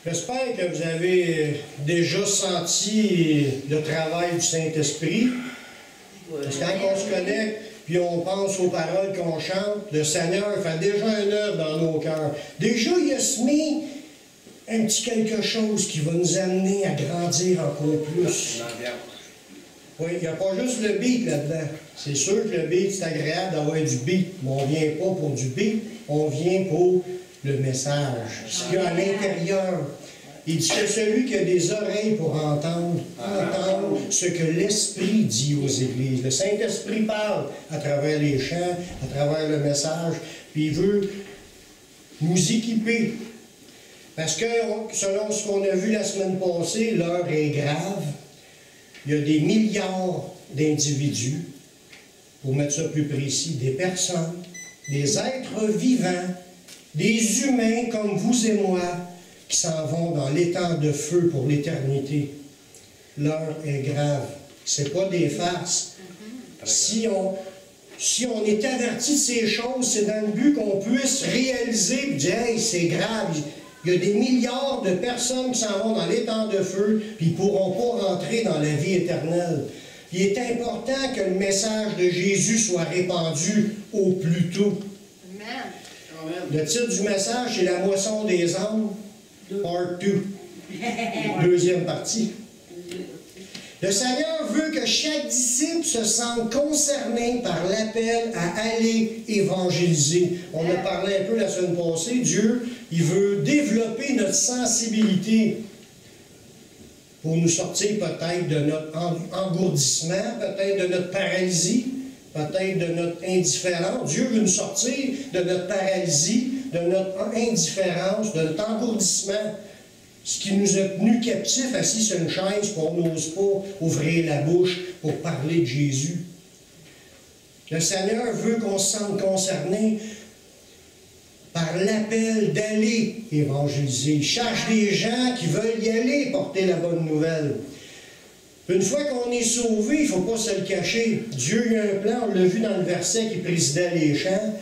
J'espère que vous avez déjà senti le travail du Saint-Esprit. Parce que quand on se connecte, puis on pense aux paroles qu'on chante, le Seigneur fait déjà un œuvre dans nos cœurs. Déjà, il a semé un petit quelque chose qui va nous amener à grandir encore plus. Oui, il n'y a pas juste le beat là-dedans. C'est sûr que le beat, c'est agréable d'avoir du beat, mais on ne vient pas pour du beat, on vient pour le message, ce qu'il y a à l'intérieur. Il dit que celui qui a des oreilles pour entendre ce que l'Esprit dit aux églises. Le Saint-Esprit parle à travers les chants, à travers le message, puis il veut nous équiper. Parce que, selon ce qu'on a vu la semaine passée, l'heure est grave. Il y a des milliards d'individus, pour mettre ça plus précis, des personnes, des êtres vivants, des humains comme vous et moi, qui s'en vont dans l'étang de feu pour l'éternité. L'heure est grave. C'est pas des farces. Si on est averti de ces choses, c'est dans le but qu'on puisse réaliser et dire « Hey, c'est grave ». Il y a des milliards de personnes qui s'en vont dans l'étang de feu, puis ils ne pourront pas rentrer dans la vie éternelle. Il est important que le message de Jésus soit répandu au plus tôt. Amen. Le titre du message, c'est « La moisson des âmes ». Part 2. Deuxième partie. Le Seigneur veut que chaque disciple se sente concerné par l'appel à aller évangéliser. On a parlé un peu la semaine passée. Dieu, il veut développer notre sensibilité pour nous sortir peut-être de notre engourdissement, peut-être de notre paralysie, peut-être de notre indifférence. Dieu veut nous sortir de notre paralysie, de notre indifférence, de notre engourdissement, ce qui nous a tenus captifs, assis sur une chaise, qu'on n'ose pas ouvrir la bouche pour parler de Jésus. Le Seigneur veut qu'on se sente concerné par l'appel d'aller évangéliser. Il cherche des gens qui veulent y aller porter la bonne nouvelle. Une fois qu'on est sauvé, il ne faut pas se le cacher. Dieu a un plan, on l'a vu dans le verset qui présidait les chants.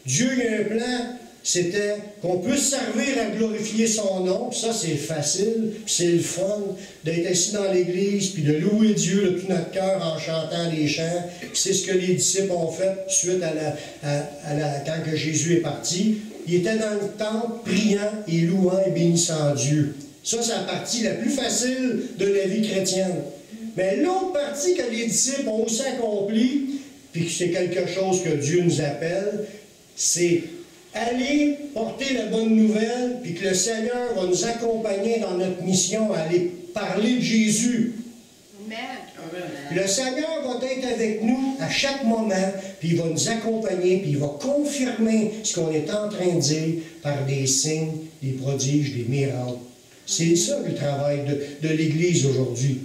Dieu a un plan, c'était qu'on puisse servir à glorifier son nom. Puis ça, c'est facile, puis c'est le fun d'être assis dans l'église, puis de louer Dieu de tout notre cœur en chantant les chants. C'est ce que les disciples ont fait suite quand que Jésus est parti. Ils étaient dans le temple, priant et louant et bénissant Dieu. Ça, c'est la partie la plus facile de la vie chrétienne. Mais l'autre partie que les disciples ont aussi accomplie, puis que c'est quelque chose que Dieu nous appelle, c'est aller porter la bonne nouvelle, puis que le Seigneur va nous accompagner dans notre mission à aller parler de Jésus. Amen. Le Seigneur va être avec nous à chaque moment, puis il va nous accompagner, puis il va confirmer ce qu'on est en train de dire par des signes, des prodiges, des miracles. C'est ça le travail de l'Église aujourd'hui.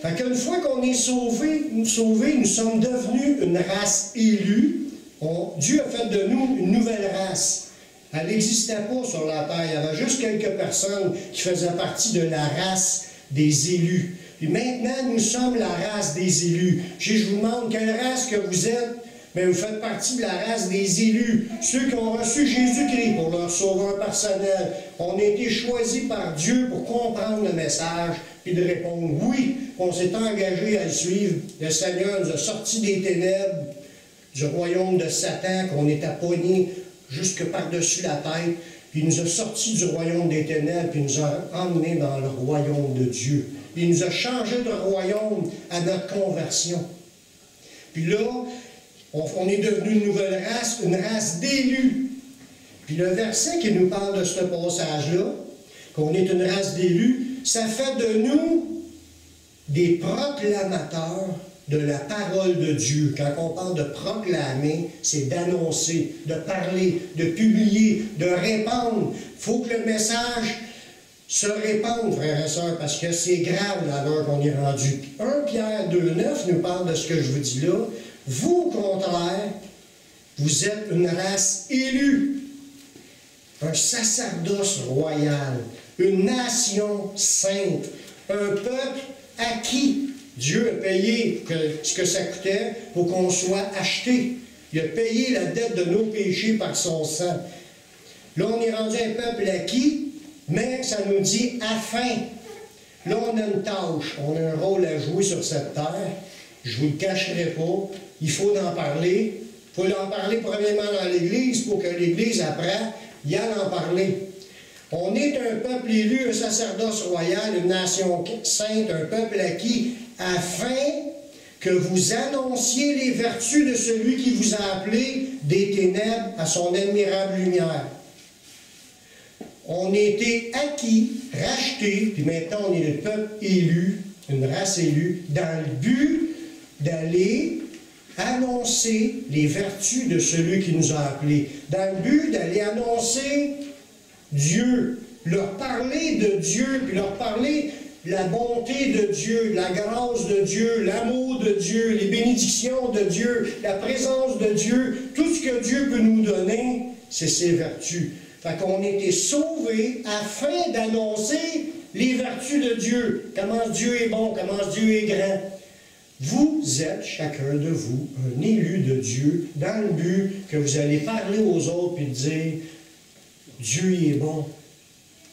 Fait qu'une fois qu'on est sauvés, nous sommes devenus une race élue. Dieu a fait de nous une nouvelle race. Elle n'existait pas sur la terre. Il y avait juste quelques personnes qui faisaient partie de la race des élus. Puis maintenant, nous sommes la race des élus. Si je vous demande quelle race que vous êtes, mais vous faites partie de la race des élus, ceux qui ont reçu Jésus-Christ pour leur sauveur personnel. On a été choisis par Dieu pour comprendre le message et de répondre oui. On s'est engagé à le suivre. Le Seigneur nous a sortis des ténèbres, du royaume de Satan, qu'on était pogné jusque par-dessus la tête, puis il nous a sortis du royaume des ténèbres, puis il nous a emmenés dans le royaume de Dieu. Il nous a changé de royaume à notre conversion. Puis là, on est devenu une nouvelle race, une race d'élus. Puis le verset qui nous parle de ce passage-là, qu'on est une race d'élus, ça fait de nous des proclamateurs de la parole de Dieu. Quand on parle de proclamer, c'est d'annoncer, de parler, de publier, de répandre. Il faut que le message se répande, frères et sœurs, parce que c'est grave à l'heure qu'on est rendu. 1 Pierre 2,9 nous parle de ce que je vous dis là. Vous, au contraire, vous êtes une race élue, un sacerdoce royal, une nation sainte, un peuple acquis. Dieu a payé ce que ça coûtait pour qu'on soit acheté. Il a payé la dette de nos péchés par son sang. Là, on est rendu un peuple acquis, Mais ça nous dit afin. Là, on a une tâche, on a un rôle à jouer sur cette terre. Je ne vous le cacherai pas. Il faut en parler. Il faut en parler premièrement dans l'Église pour que l'Église, après, y aille en parler. On est un peuple élu, un sacerdoce royal, une nation sainte, un peuple acquis, afin que vous annonciez les vertus de celui qui vous a appelé des ténèbres à son admirable lumière. On a été acquis, rachetés, puis maintenant on est le peuple élu, une race élue, dans le but d'aller annoncer les vertus de celui qui nous a appelés, dans le but d'aller annoncer Dieu, leur parler de Dieu, puis leur parler de la bonté de Dieu, de la grâce de Dieu, l'amour de Dieu, les bénédictions de Dieu, la présence de Dieu, tout ce que Dieu peut nous donner, c'est ses vertus. Fait qu'on a été sauvés afin d'annoncer les vertus de Dieu, comment Dieu est bon, comment Dieu est grand. Vous êtes, chacun de vous, un élu de Dieu, dans le but que vous allez parler aux autres et dire Dieu est bon.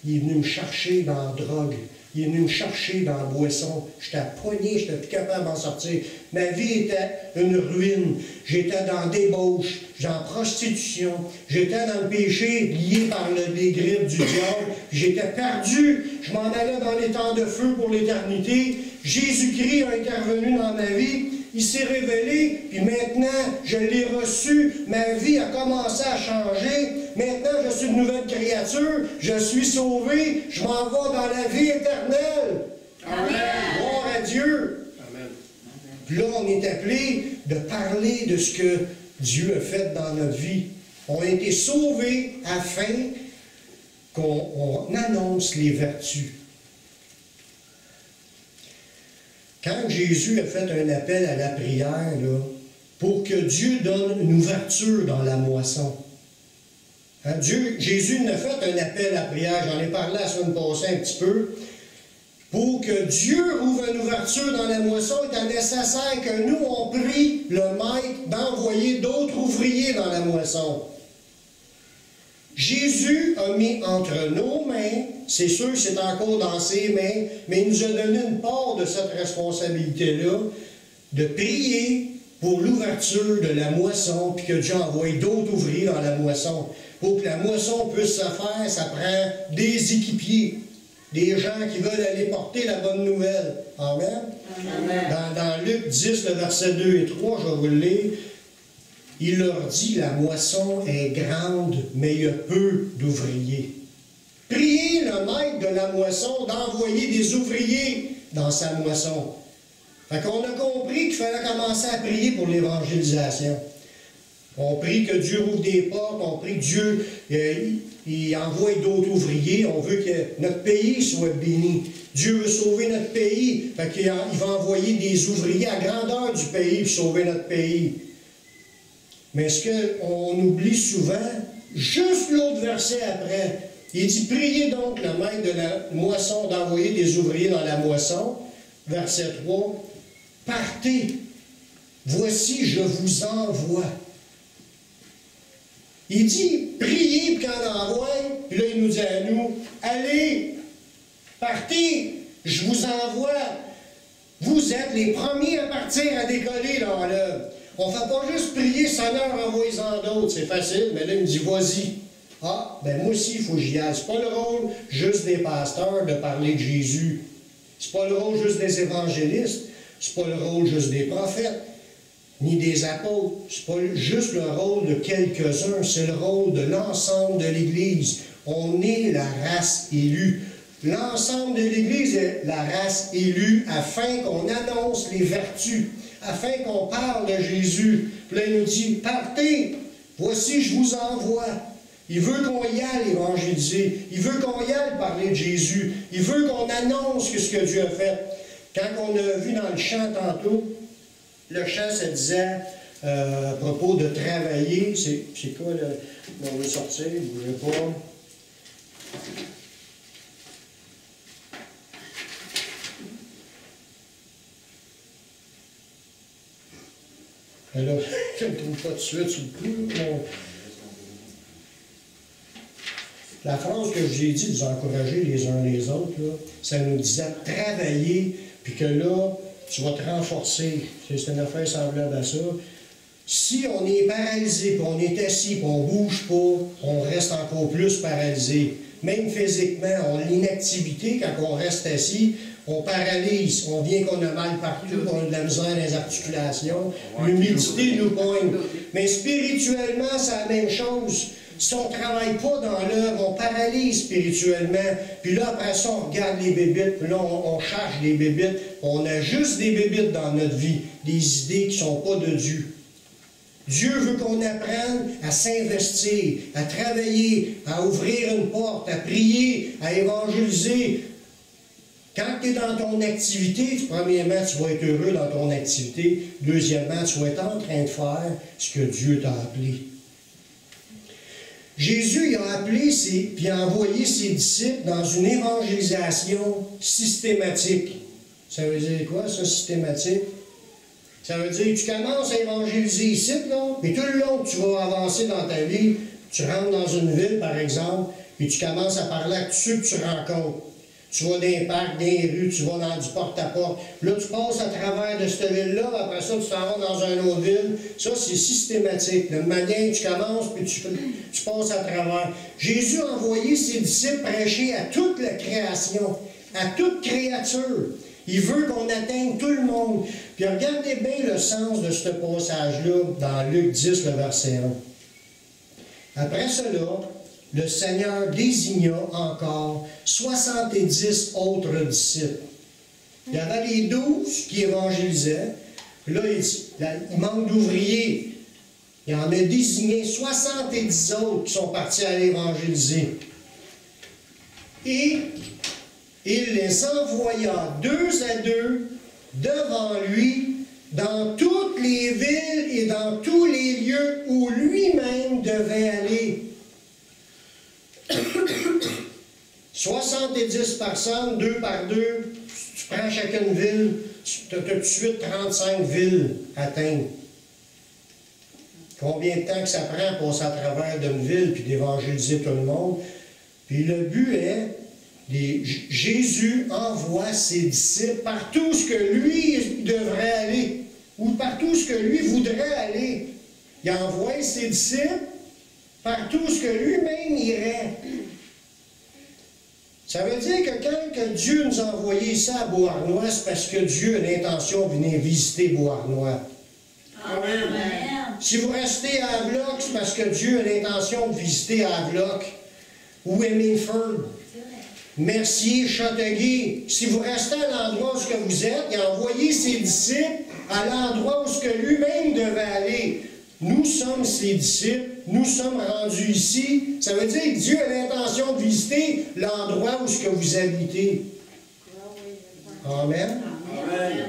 Il est venu me chercher dans la drogue. Il est venu me chercher dans la boisson. J'étais poigné, j'étais plus capable d'en sortir. Ma vie était une ruine. J'étais dans la débauche, j'étais en prostitution. J'étais dans le péché, lié par les griffes du diable. J'étais perdu. Je m'en allais dans les temps de feu pour l'éternité. Jésus-Christ a intervenu dans ma vie. Il s'est révélé, puis maintenant, je l'ai reçu. Ma vie a commencé à changer. Maintenant, je suis une nouvelle créature. Je suis sauvé. Je m'en vais dans la vie éternelle. Amen. Gloire à Dieu. Amen. Puis là, on est appelé de parler de ce que Dieu a fait dans notre vie. On a été sauvés afin qu'on annonce les vertus. Quand Jésus a fait un appel à la prière, là, pour que Dieu donne une ouverture dans la moisson. Hein, Jésus n'a fait un appel à la prière, j'en ai parlé la semaine passée un petit peu. Pour que Dieu ouvre une ouverture dans la moisson, il est nécessaire que nous, on prie le Maître d'envoyer d'autres ouvriers dans la moisson. Jésus a mis entre nos mains, c'est sûr que c'est encore dans ses mains, mais il nous a donné une part de cette responsabilité-là, de prier pour l'ouverture de la moisson, puis que Dieu envoie d'autres ouvriers dans la moisson. Pour que la moisson puisse se faire, ça prend des équipiers, des gens qui veulent aller porter la bonne nouvelle. Amen? Amen. Dans Luc 10, le verset 2 et 3, je vais vous le lire. Il leur dit, la moisson est grande, mais il y a peu d'ouvriers. Priez le maître de la moisson d'envoyer des ouvriers dans sa moisson. Fait qu'on a compris qu'il fallait commencer à prier pour l'évangélisation. On prie que Dieu ouvre des portes, on prie que Dieu il envoie d'autres ouvriers. On veut que notre pays soit béni. Dieu veut sauver notre pays. Fait qu'il va envoyer des ouvriers à grandeur du pays pour sauver notre pays. Mais ce qu'on oublie souvent, juste l'autre verset après, il dit, priez donc le maître de la moisson d'envoyer des ouvriers dans la moisson. Verset 3, partez, voici je vous envoie. Il dit, priez, puis quand on envoie, puis là il nous dit à nous, allez, partez, je vous envoie. Vous êtes les premiers à partir à décoller dans l'œuvre. On ne fait pas juste prier, Seigneur, envoie-en d'autres, c'est facile, mais là, il me dit, vas-y. Ah, ben moi aussi, il faut que j'y aille. C'est pas le rôle juste des pasteurs de parler de Jésus. C'est pas le rôle juste des évangélistes. C'est pas le rôle juste des prophètes, ni des apôtres. C'est pas juste le rôle de quelques-uns, c'est le rôle de l'ensemble de l'Église. On est la race élue. L'ensemble de l'Église est la race élue afin qu'on annonce les vertus, afin qu'on parle de Jésus. Puis là, il nous dit, partez, voici, je vous envoie. Il veut qu'on y aille évangéliser. Il veut qu'on y aille parler de Jésus. Il veut qu'on annonce ce que Dieu a fait. Quand on a vu dans le chant tantôt, le chant, ça disait, à propos de travailler, c'est quoi, là? On va sortir, ne bougez pas. Alors, je ne trouve pas de suite sur le coup. la phrase que je vous ai dit, de vous encourager les uns les autres, là, ça nous disait de travailler, puis que là, tu vas te renforcer. C'est une affaire semblable à ça. Si on est paralysé, puis on est assis, puis on ne bouge pas, on reste encore plus paralysé. Même physiquement, on a l'inactivité, quand on reste assis, on paralyse, on vient qu'on a mal partout, on a de la misère dans les articulations, l'humidité nous poigne. Mais spirituellement, c'est la même chose. Si on ne travaille pas dans l'œuvre, on paralyse spirituellement. Puis là, après ça, on regarde les bébites, puis là, on cherche des bébites. On a juste des bébites dans notre vie, des idées qui ne sont pas de Dieu. Dieu veut qu'on apprenne à s'investir, à travailler, à ouvrir une porte, à prier, à évangéliser. Quand tu es dans ton activité, premièrement, tu vas être heureux dans ton activité. Deuxièmement, tu vas être en train de faire ce que Dieu t'a appelé. Jésus il a appelé puis a envoyé ses disciples dans une évangélisation systématique. Ça veut dire quoi, ça, systématique? Ça veut dire que tu commences à évangéliser ici, là, puis tout le long que tu vas avancer dans ta vie, tu rentres dans une ville, par exemple, puis tu commences à parler à tous ceux que tu rencontres. Tu vas dans les parcs, dans les rues, tu vas dans du porte-à-porte. Là, tu passes à travers de cette ville-là, après ça, tu t'en vas dans une autre ville. Ça, c'est systématique. Le matin, tu commences, puis tu passes à travers. Jésus a envoyé ses disciples prêcher à toute la création, à toute créature. Il veut qu'on atteigne tout le monde. Puis regardez bien le sens de ce passage-là dans Luc 10, le verset 1. Après cela, le Seigneur désigna encore 70 autres disciples. Il y avait les 12 qui évangélisaient. Puis là, il manque d'ouvriers. Il en a désigné 70 autres qui sont partis à l'évangéliser. Et il les envoya 2 à 2 devant lui dans toutes les villes et dans tous les lieux où lui-même devait aller. 70 personnes, 2 par 2, tu prends chacune ville, tu as tout de suite 35 villes atteintes. Combien de temps que ça prend à passer à travers d'une ville puis d'évangéliser tout le monde? Puis le but est, Jésus envoie ses disciples partout ce que lui devrait aller, ou partout ce que lui voudrait aller. Il envoie ses disciples partout ce que lui-même irait. Ça veut dire que quand que Dieu nous a envoyé ça à Beauharnois, c'est parce que Dieu a l'intention de venir visiter Beauharnois. Amen. Si vous restez à Havelock, c'est parce que Dieu a l'intention de visiter Havelock ou Hemingford. Mercier, Châteauguay. Si vous restez à l'endroit où vous êtes, il a envoyé ses disciples à l'endroit où lui-même devait aller. Nous sommes ses disciples, nous sommes rendus ici. Ça veut dire que Dieu a l'intention de visiter l'endroit où vous habitez. Amen. Amen.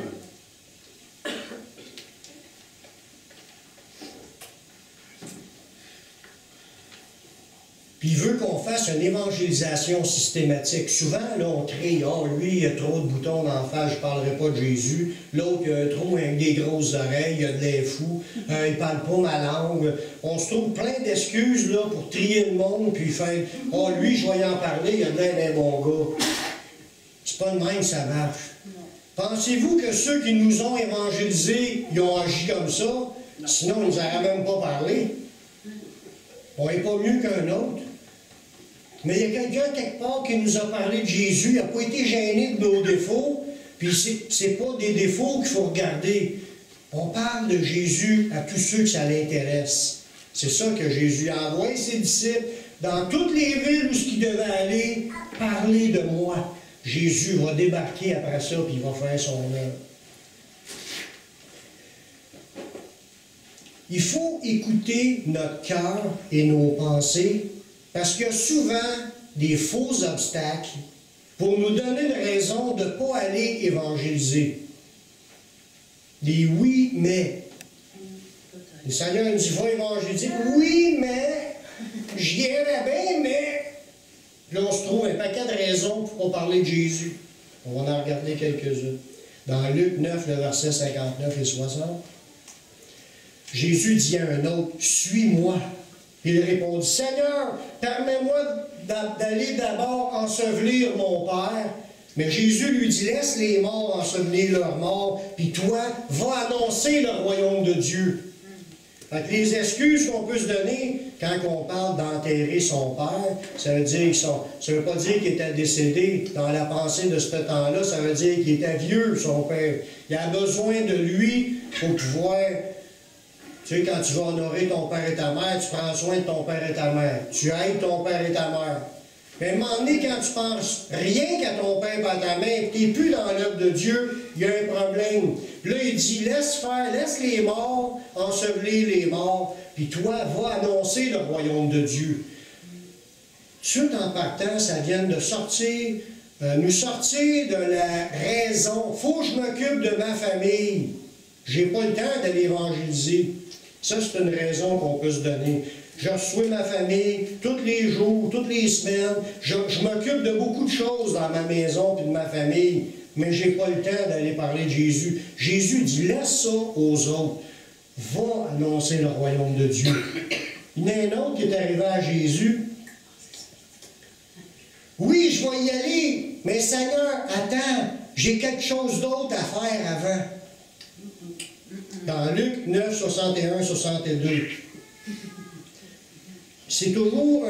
Puis il veut qu'on fasse une évangélisation systématique. Souvent, là, on crie, « Ah, lui, il a trop de boutons d'en face, je ne parlerai pas de Jésus. L'autre, il a trop avec des grosses oreilles, il a de l'air fou, il ne parle pas ma langue. » On se trouve plein d'excuses là pour trier le monde, puis faire, « Ah, lui, je vais y en parler, il a de l'air d'un bon gars. » C'est pas de même, ça marche. Pensez-vous que ceux qui nous ont évangélisés, ils ont agi comme ça? Sinon, ils ne nous auraient même pas parlé. On n'est pas mieux qu'un autre. Mais il y a quelqu'un quelque part qui nous a parlé de Jésus, il n'a pas été gêné de nos défauts, puis ce n'est pas des défauts qu'il faut regarder. On parle de Jésus à tous ceux que ça l'intéresse. C'est ça que Jésus a envoyé ses disciples dans toutes les villes où il devait aller, parler de moi. Jésus va débarquer après ça, puis il va faire son œuvre. Il faut écouter notre cœur et nos pensées, parce qu'il y a souvent des faux obstacles pour nous donner une raison de ne pas aller évangéliser. Des oui, mais. Le Seigneur nous dit, va évangéliser. Oui, mais. J'y irais bien, mais. Là, on se trouve un paquet de raisons pour ne pas parler de Jésus. On va en regarder quelques-unes. Dans Luc 9, le verset 59 et 60, Jésus dit à un autre, « Suis-moi. » Il répondit, « Seigneur, permets-moi d'aller d'abord ensevelir mon père. Mais Jésus lui dit, laisse les morts ensevelir leurs morts, puis toi, va annoncer le royaume de Dieu. Fait que les excuses qu'on peut se donner quand on parle d'enterrer son père, ça veut pas dire qu'il était décédé. Dans la pensée de ce temps-là, ça veut dire qu'il était vieux, son père. Il a besoin de lui pour pouvoir... Tu sais, quand tu vas honorer ton père et ta mère, tu prends soin de ton père et ta mère. Tu aides ton père et ta mère. Mais à un moment donné, quand tu penses rien qu'à ton père et à ta mère, tu n'es plus dans l'œuvre de Dieu, il y a un problème. Puis là, il dit, laisse les morts, ensevelir les morts, puis toi, va annoncer le royaume de Dieu. Tout en partant, ça vient de sortir, nous sortir de la raison. Faut que je m'occupe de ma famille. J'ai pas le temps d'aller évangéliser. Ça, c'est une raison qu'on peut se donner. Je reçois ma famille tous les jours, toutes les semaines. Je m'occupe de beaucoup de choses dans ma maison et de ma famille, mais je n'ai pas le temps d'aller parler de Jésus. Jésus dit, laisse ça aux autres. Va annoncer le royaume de Dieu. Il y en a un autre qui est arrivé à Jésus. Oui, je vais y aller, mais Seigneur, attends, j'ai quelque chose d'autre à faire avant. Dans Luc 9, 61, 62. C'est toujours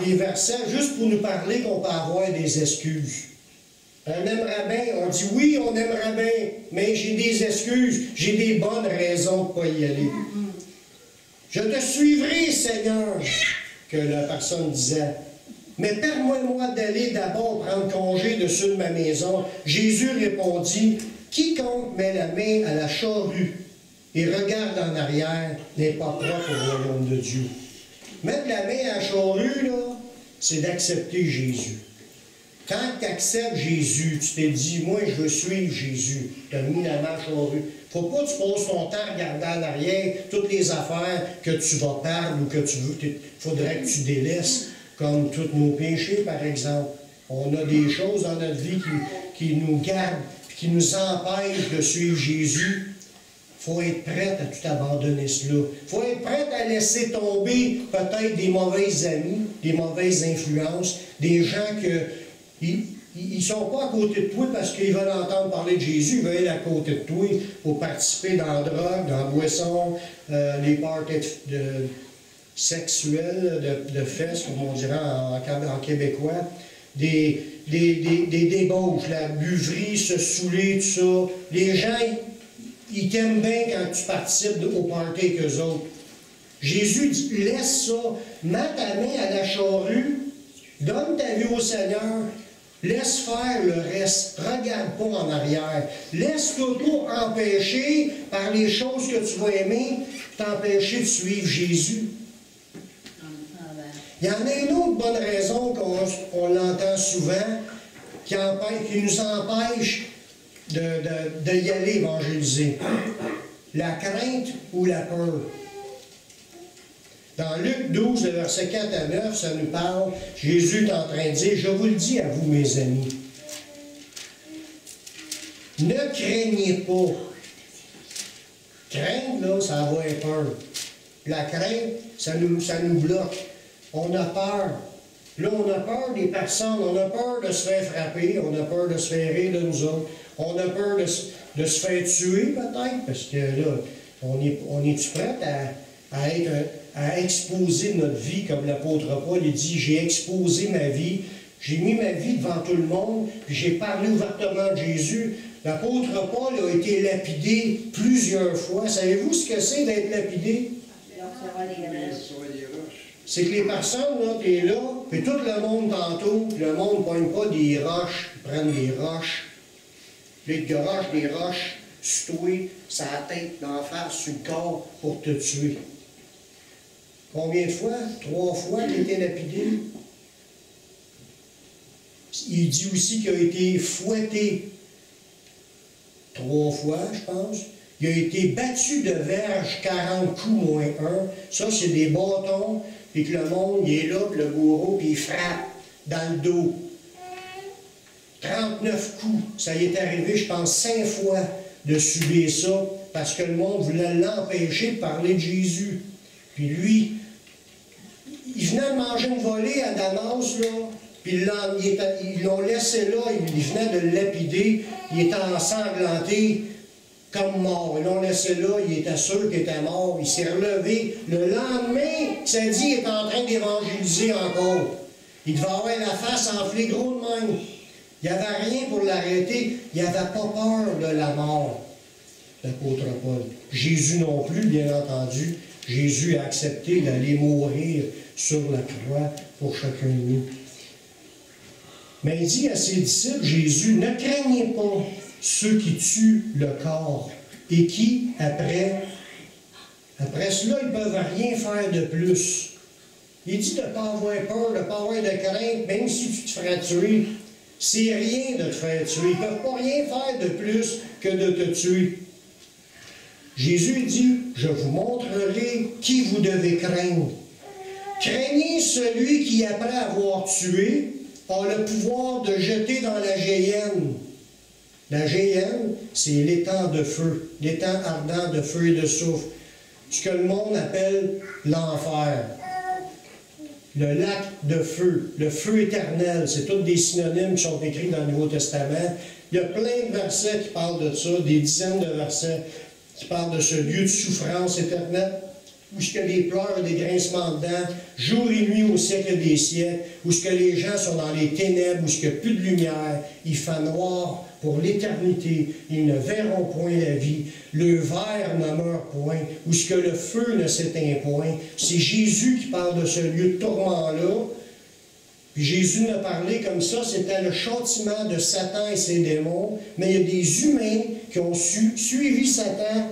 des versets juste pour nous parler qu'on peut avoir des excuses. On aimerait bien, on dit oui, on aimerait bien, mais j'ai des excuses, j'ai des bonnes raisons de ne pas y aller. Je te suivrai, Seigneur, que la personne disait. Mais permets-moi d'aller d'abord prendre congé de ceux de ma maison. Jésus répondit, quiconque met la main à la charrue et regarde en arrière n'est pas propre au royaume de Dieu. Mettre la main à la charrue, là, c'est d'accepter Jésus. Quand tu acceptes Jésus, tu t'es dit, moi, je veux suivre Jésus. Tu as mis la main à la charrue. Il ne faut pas que tu passes ton temps à regarder en arrière toutes les affaires que tu vas perdre ou que tu veux. Il faudrait que tu délaisses, comme tous nos péchés, par exemple. On a des choses dans notre vie qui nous gardent, qui nous empêchent de suivre Jésus. Il faut être prêt à tout abandonner cela. Il faut être prêt à laisser tomber peut-être des mauvaises amis, des mauvaises influences, des gens qui ne sont pas à côté de toi parce qu'ils veulent entendre parler de Jésus, ils veulent être à côté de toi pour participer dans la drogue, dans la boisson, les parties sexuelles, de fesses, comme on dirait en québécois, des débauches, la buverie, se saouler, tout ça. Les gens, ils t'aiment bien quand tu participes au party qu'eux autres. Jésus dit, laisse ça, mets ta main à la charrue, donne ta vie au Seigneur, laisse faire le reste, regarde pas en arrière. Laisse-toi pas empêcher par les choses que tu vas aimer, t'empêcher de suivre Jésus. Il y en a une autre bonne raison qu'on l'entend souvent, qui nous empêche de y aller évangéliser. La crainte ou la peur. Dans Luc 12, le verset 4 à 9, ça nous parle, Jésus est en train de dire, je vous le dis à vous, mes amis, ne craignez pas. Craindre, là, ça va avoir peur. La crainte, ça nous bloque. On a peur. Là, on a peur des personnes, on a peur de se faire frapper, on a peur de se faire rire de nous autres, on a peur de se faire tuer peut-être, parce que là, on est-tu prêt à exposer notre vie, comme l'apôtre Paul, il dit, j'ai exposé ma vie, j'ai mis ma vie devant tout le monde, puis j'ai parlé ouvertement de Jésus. L'apôtre Paul a été lapidé plusieurs fois. Savez-vous ce que c'est d'être lapidé? C'est que les personnes, là, tu es là, puis tout le monde t'entoure, puis le monde ne pogne pas des roches, ils prennent des roches, puis ils te garochent des roches sur toi, sur la tête, dans la face, sur le corps, pour te tuer. Combien de fois? 3 fois qu'il a été lapidé. Il dit aussi qu'il a été fouetté 3 fois, je pense. Il a été battu de verge 40 coups moins 1. Ça, c'est des bâtons, puis que le monde, il est là, puis le bourreau, puis il frappe dans le dos. 39 coups. Ça y est arrivé, je pense, 5 fois de subir ça, parce que le monde voulait l'empêcher de parler de Jésus. Puis lui, il venait de manger une volée à Damas, là, puis ils l'ont laissé là, il venait de le lapider, il était ensanglanté comme mort. Ils l'ont laissé là, il était sûr qu'il était mort, il s'est relevé. Le lendemain, ça dit, il est en train d'évangéliser encore. Il devait avoir la face enflée gros de même. Il n'y avait rien pour l'arrêter, il n'avait pas peur de la mort, l'apôtre Paul. Jésus non plus, bien entendu. Jésus a accepté d'aller mourir sur la croix pour chacun de nous. Mais il dit à ses disciples, Jésus, ne craignez pas ceux qui tuent le corps et qui, après cela, ils ne peuvent rien faire de plus. Il dit de ne pas avoir peur, de ne pas avoir de crainte, même si tu te feras tuer. C'est rien de te faire tuer. Ils ne peuvent pas rien faire de plus que de te tuer. Jésus dit, je vous montrerai qui vous devez craindre. Craignez celui qui, après avoir tué, a le pouvoir de jeter dans la géhenne. La géhenne, c'est l'étang de feu, l'étang ardent de feu et de soufre. Ce que le monde appelle l'enfer. Le lac de feu, le feu éternel, c'est tous des synonymes qui sont écrits dans le Nouveau Testament. Il y a plein de versets qui parlent de ça, des dizaines de versets qui parlent de ce lieu de souffrance éternelle, où ce que les pleurs et des grincements de dents, jour et nuit au siècle des siècles, où ce que les gens sont dans les ténèbres, où ce qu'il n'y a plus de lumière, il fait noir pour l'éternité, ils ne verront point la vie, le ver ne meurt point, où ce que le feu ne s'éteint point. C'est Jésus qui parle de ce lieu de tourment-là. Puis Jésus ne parlait comme ça, c'était le châtiment de Satan et ses démons, mais il y a des humains qui ont suivi Satan,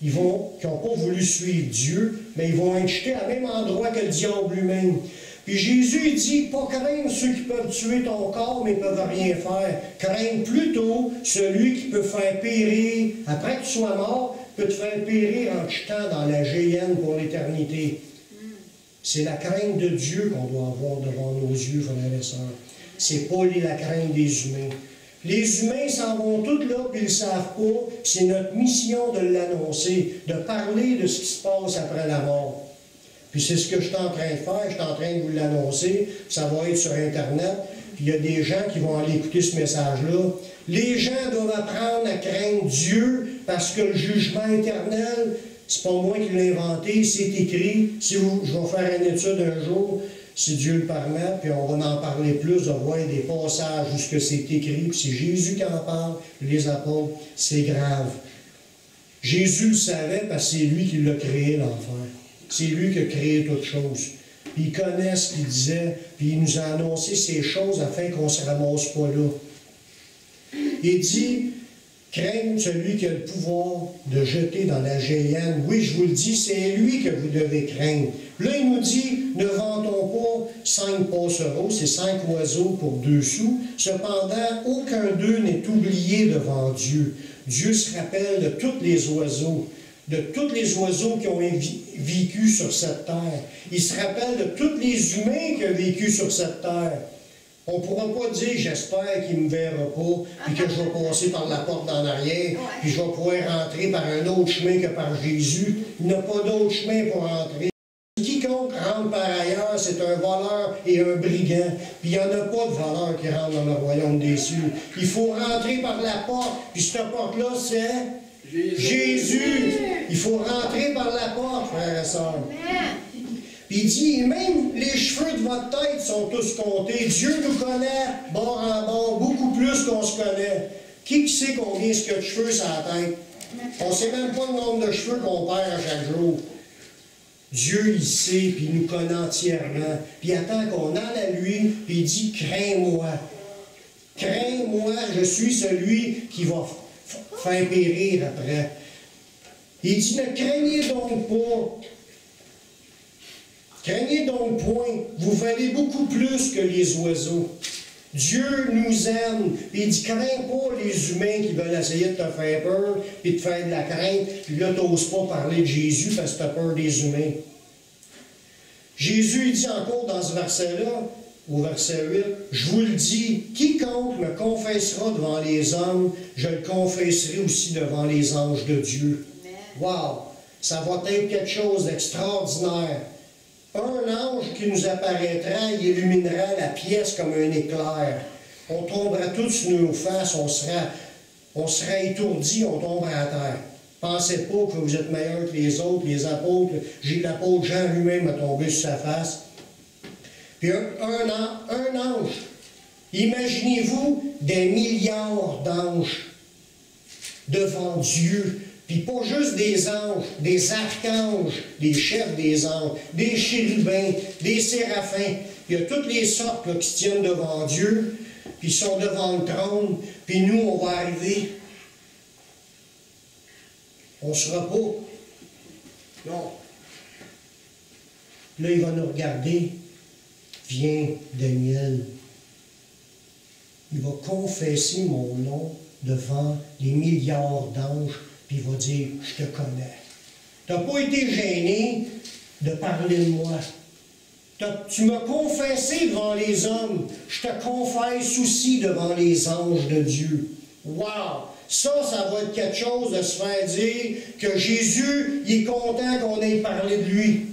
qui n'ont pas voulu suivre Dieu, mais ils vont être jetés à même endroit que le diable lui-même. Puis Jésus dit, pas craindre ceux qui peuvent tuer ton corps, mais ne peuvent rien faire. Craindre plutôt celui qui peut faire périr, après que tu sois mort, peut te faire périr en te jetant dans la géhenne pour l'éternité. C'est la crainte de Dieu qu'on doit avoir devant nos yeux, frères et sœurs. C'est pas la crainte des humains. Les humains s'en vont tous là, puis ils ne savent pas. C'est notre mission de l'annoncer, de parler de ce qui se passe après la mort. Puis c'est ce que je suis en train de faire, je suis en train de vous l'annoncer, ça va être sur Internet, puis il y a des gens qui vont aller écouter ce message-là. Les gens doivent apprendre à craindre Dieu, parce que le jugement éternel, c'est pas moi qui l'ai inventé, c'est écrit. Je vais faire une étude un jour, si Dieu le permet, puis on va en parler plus, de voir des passages où c'est écrit, puis c'est Jésus qui en parle, puis les apôtres, c'est grave. Jésus le savait parce que c'est lui qui l'a créé, l'enfer. C'est lui qui a créé toutes choses. Puis il connaît ce qu'il disait, puis il nous a annoncé ces choses afin qu'on ne se ramasse pas là. Il dit, craigne celui qui a le pouvoir de jeter dans la géhenne. Oui, je vous le dis, c'est lui que vous devez craindre. Là, il nous dit, ne vendons pas 5 passereaux, c'est 5 oiseaux pour 2 sous. Cependant, aucun d'eux n'est oublié devant Dieu. Dieu se rappelle de tous les oiseaux. De tous les oiseaux qui ont vécu sur cette terre. Il se rappelle de tous les humains qui ont vécu sur cette terre. On ne pourra pas dire, j'espère qu'il ne me verra pas, puis que je vais passer par la porte en arrière, puis je vais pouvoir rentrer par un autre chemin que par Jésus. Il n'y a pas d'autre chemin pour entrer. Quiconque rentre par ailleurs, c'est un voleur et un brigand. Puis il n'y en a pas de voleur qui rentre dans le royaume des cieux. Il faut rentrer par la porte, puis cette porte-là, c'est Jésus. Il faut rentrer par la porte, frères et sœurs. Puis il dit, même les cheveux de votre tête sont tous comptés. Dieu nous connaît, bord en bord, beaucoup plus qu'on se connaît. Qui sait combien ce qu'il y a de cheveux sur la tête? On ne sait même pas le nombre de cheveux qu'on perd à chaque jour. Dieu, il sait, puis il nous connaît entièrement. Puis il attend qu'on aille à lui, puis il dit, crains-moi. Crains-moi, je suis celui qui va faire périr après. Il dit, ne craignez donc pas. Craignez donc point, vous valez beaucoup plus que les oiseaux. Dieu nous aime. Puis il dit, crains pas les humains qui veulent essayer de te faire peur, puis de te faire de la crainte, puis là, tu n'oses pas parler de Jésus parce que tu as peur des humains. Jésus, il dit encore dans ce verset-là, au verset 8, « Je vous le dis, quiconque me confessera devant les hommes, je le confesserai aussi devant les anges de Dieu. » Wow! Ça va être quelque chose d'extraordinaire. Un ange qui nous apparaîtra, il illuminera la pièce comme un éclair. On tombera tous sur nos faces, on sera étourdis, on tombera à terre. Pensez pas que vous êtes meilleurs que les autres, les apôtres. L'apôtre Jean lui-même a tombé sur sa face. Puis un ange. Imaginez-vous des milliards d'anges devant Dieu. Puis pas juste des anges, des archanges, des chefs des anges, des chérubins, des séraphins. Il y a toutes les sortes là, qui se tiennent devant Dieu, puis ils sont devant le trône, puis nous, on va arriver. On ne sera pas. Non. Là, il va nous regarder. Viens, Daniel. Il va confesser mon nom devant les milliards d'anges, puis il va dire, je te connais. Tu n'as pas été gêné de parler de moi. Tu m'as confessé devant les hommes, je te confesse aussi devant les anges de Dieu. Wow! Ça va être quelque chose de se faire dire que Jésus, il est content qu'on ait parlé de lui.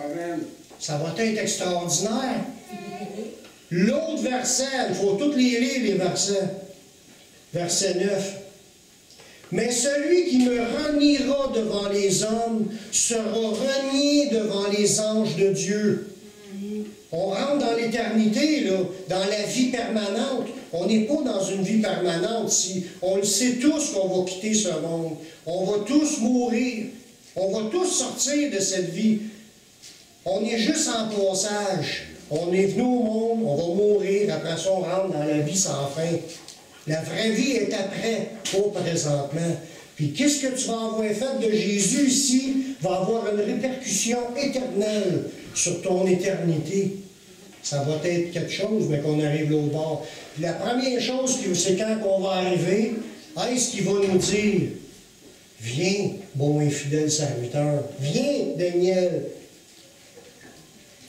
Amen. Ça va être extraordinaire. L'autre verset, il faut tous les lire, les versets. Verset 9. Mais celui qui me reniera devant les hommes sera renié devant les anges de Dieu. On rentre dans l'éternité, là, dans la vie permanente. On n'est pas dans une vie permanente ici. On le sait tous qu'on va quitter ce monde. On va tous mourir. On va tous sortir de cette vie. On est juste en passage. On est venu au monde, on va mourir, après ça on rentre dans la vie sans fin. La vraie vie est après, pas présentement. Puis qu'est-ce que tu vas avoir fait de Jésus ici va avoir une répercussion éternelle sur ton éternité. Ça va être quelque chose, mais qu'on arrive l'autre bord. Puis la première chose, c'est quand on va arriver, est-ce qu'il va nous dire, viens, bon et fidèle serviteur, viens, Daniel.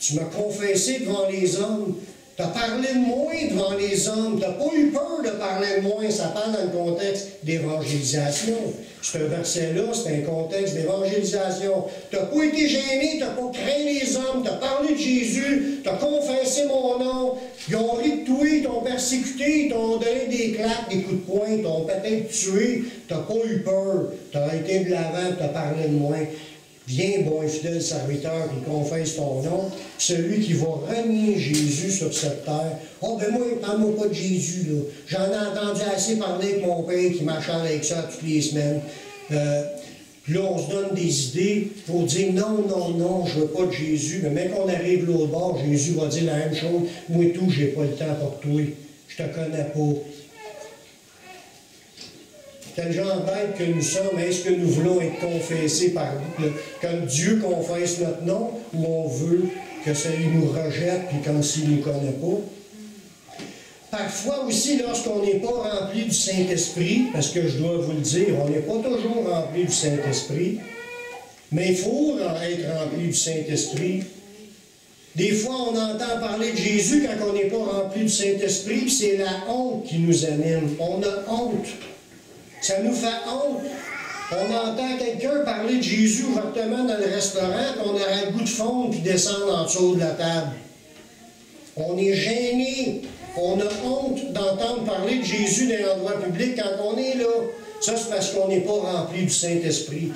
Tu m'as confessé devant les hommes. Tu as parlé de moi devant les hommes. Tu n'as pas eu peur de parler de moi. Ça parle dans le contexte d'évangélisation. Ce verset-là, c'est un contexte d'évangélisation. Tu n'as pas été gêné, tu n'as pas craint les hommes, tu as parlé de Jésus, tu as confessé mon nom. Ils ont ri de toi, ils t'ont persécuté, ils t'ont donné des claques, des coups de poing, ils t'ont peut-être tué. Tu n'as pas eu peur. Tu as été de l'avant, tu as parlé de moi. Viens, bon et fidèle serviteur, qui confesse ton nom, celui qui va renier Jésus sur cette terre. Oh, ben moi, parle-moi pas de Jésus, là. J'en ai entendu assez parler avec mon père qui m'achale avec ça toutes les semaines. Puis là, on se donne des idées pour dire non, non, non, je veux pas de Jésus. Mais même qu'on arrive l'autre bord, Jésus va dire la même chose. Moi et tout, j'ai pas le temps pour toi. Je te connais pas. Quel genre d'être que nous sommes, est-ce que nous voulons être confessés par comme Dieu confesse notre nom, ou on veut que ça nous rejette, puis comme s'il ne nous connaît pas? Parfois aussi, lorsqu'on n'est pas rempli du Saint-Esprit, parce que je dois vous le dire, on n'est pas toujours rempli du Saint-Esprit, mais il faut être rempli du Saint-Esprit. Des fois, on entend parler de Jésus quand on n'est pas rempli du Saint-Esprit, puis c'est la honte qui nous anime. On a honte. Ça nous fait honte. On entend quelqu'un parler de Jésus ouvertement dans le restaurant, puis on a le goût de fondre puis descendre en dessous de la table. On est gêné. On a honte d'entendre parler de Jésus dans l'endroit public quand on est là. Ça, c'est parce qu'on n'est pas rempli du Saint-Esprit.